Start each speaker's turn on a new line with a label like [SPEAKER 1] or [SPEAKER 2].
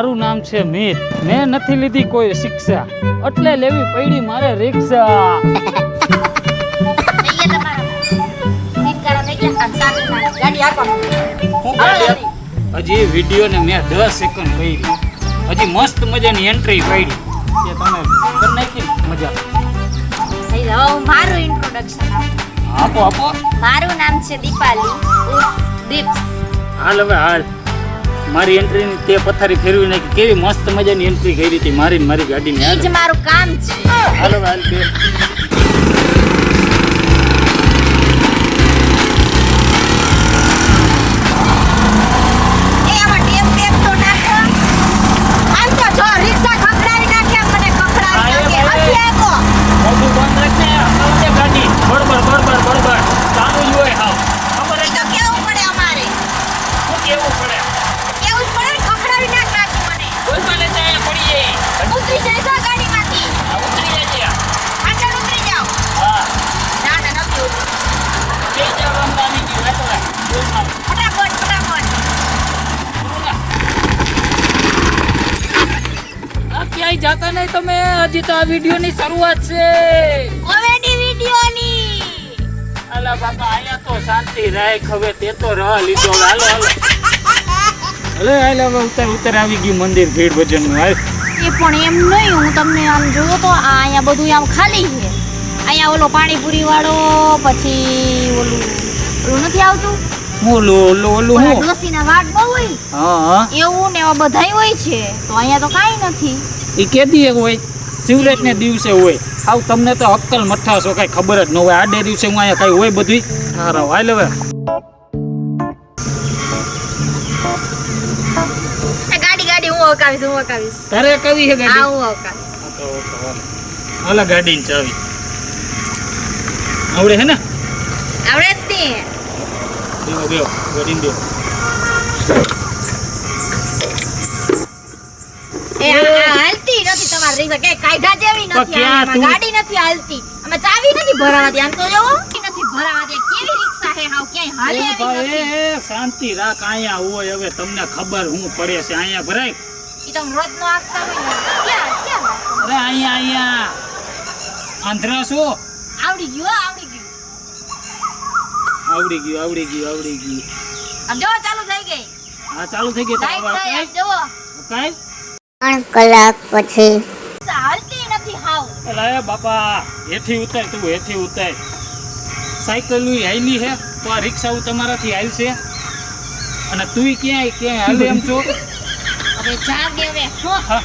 [SPEAKER 1] મારું નામ છે મીર. મેં નથી લીધી કોઈ શિક્ષા, એટલે લેવી પડી મારે રિક્ષા. હજી વિડીયો ને મેં 10 સેકન્ડ કરી, હજી મસ્ત મજાની એન્ટ્રી પડી કે તમે કરી નાખી મજા.
[SPEAKER 2] મારું ઇન્ટ્રોડક્શન
[SPEAKER 1] આપો આપો.
[SPEAKER 2] મારું નામ છે દીપાલી ઉર્ફ દીપ્સ.
[SPEAKER 1] હાલ હવે હાલ, મારી એન્ટ્રી ની તે પથારી ફેરવી નાખી. કેવી મસ્ત મજાની એન્ટ્રી કરી હતી મારી ગાડીની.
[SPEAKER 2] ઈ જ મારું કામ છે.
[SPEAKER 1] હાલ હવે હાલ બે. જાતા નહીં તમે, હજી તો આ વિડિયો ની શરૂઆત છે,
[SPEAKER 2] કોમેડી વિડિયો ની.
[SPEAKER 1] અલા બાપા આયા તો શાંતિ રાખ, હવે તે તો રહ લીધો. હાલો હાલો અલે હાલ હવે ઉતર આવી ગયું મંદિર ભીડ ભજન નું. હાલ
[SPEAKER 2] એ પણ એમ નહીં, હું તમને આમ જોયો તો અહીંયા બધું આમ ખાલી છે. અહીંયા ઓલો પાણીપુરી વાળો, પછી ઓલું નથી આવતું
[SPEAKER 1] ઓલું હું
[SPEAKER 2] ડોસીના વાટ બહુ હોય.
[SPEAKER 1] હા
[SPEAKER 2] એવું ને એવા બધાય હોય છે, તો અહીંયા તો કાંઈ નથી.
[SPEAKER 1] એ કેદી હોય, શિવરાત ને દિવસે હોય. આવ તમને તો અક્કલ મઠ્ઠા છો, કઈ ખબર જ ન હોય. આડે દિવસે હું અહીંયા કઈ હોય બધું. હારો હાલ હવે
[SPEAKER 2] ગાડી હું અકાવીશ.
[SPEAKER 1] તારે કવી છે ગાડી?
[SPEAKER 2] હું અકાવીશ.
[SPEAKER 1] હાલા ગાડી ની ચાવી આવડે હે ને?
[SPEAKER 2] આવડે જ ને.
[SPEAKER 1] બેવ ગાડી દે.
[SPEAKER 2] હાલતી નથી તમારી રિક્ષા, કે કાયદા જેવી નથી. આમાં ગાડી નથી હાલતી, આમાં ચાવી નથી ભરાવાતી. આમ તો જોવો નથી ભરાવાતી. કેવી રિક્ષા હે? હાવ ક્યાંય હાલે એવી નથી.
[SPEAKER 1] શાંતિ રાખ, અહીંયા હોય. હવે તમને ખબર હું પડે છે અહીંયા ભરાય.
[SPEAKER 2] ઈ તો રોજ નો આપતા હોય ને. ક્યાં
[SPEAKER 1] અરે અહીંયા આંધ્રા છો?
[SPEAKER 2] આવડી ગયું.
[SPEAKER 1] આવડી ગયું.
[SPEAKER 2] આમ જો ચાલુ થઈ ગઈ.
[SPEAKER 1] હા ચાલુ થઈ ગઈ.
[SPEAKER 2] આમ જોવો.
[SPEAKER 1] કાઈ
[SPEAKER 3] 3 કલાક પછી
[SPEAKER 2] હાલતી નથી હાવ.
[SPEAKER 1] અરે બાપા હેઠી ઉતાર, તું હેઠી ઉતાર. સાયકલ હાલી હે તો આ રિક્ષા તમારાથી હાલશે? અને તું ક્યાંય હાલે એમ છો?
[SPEAKER 2] હવે જા દે હવે.
[SPEAKER 1] હા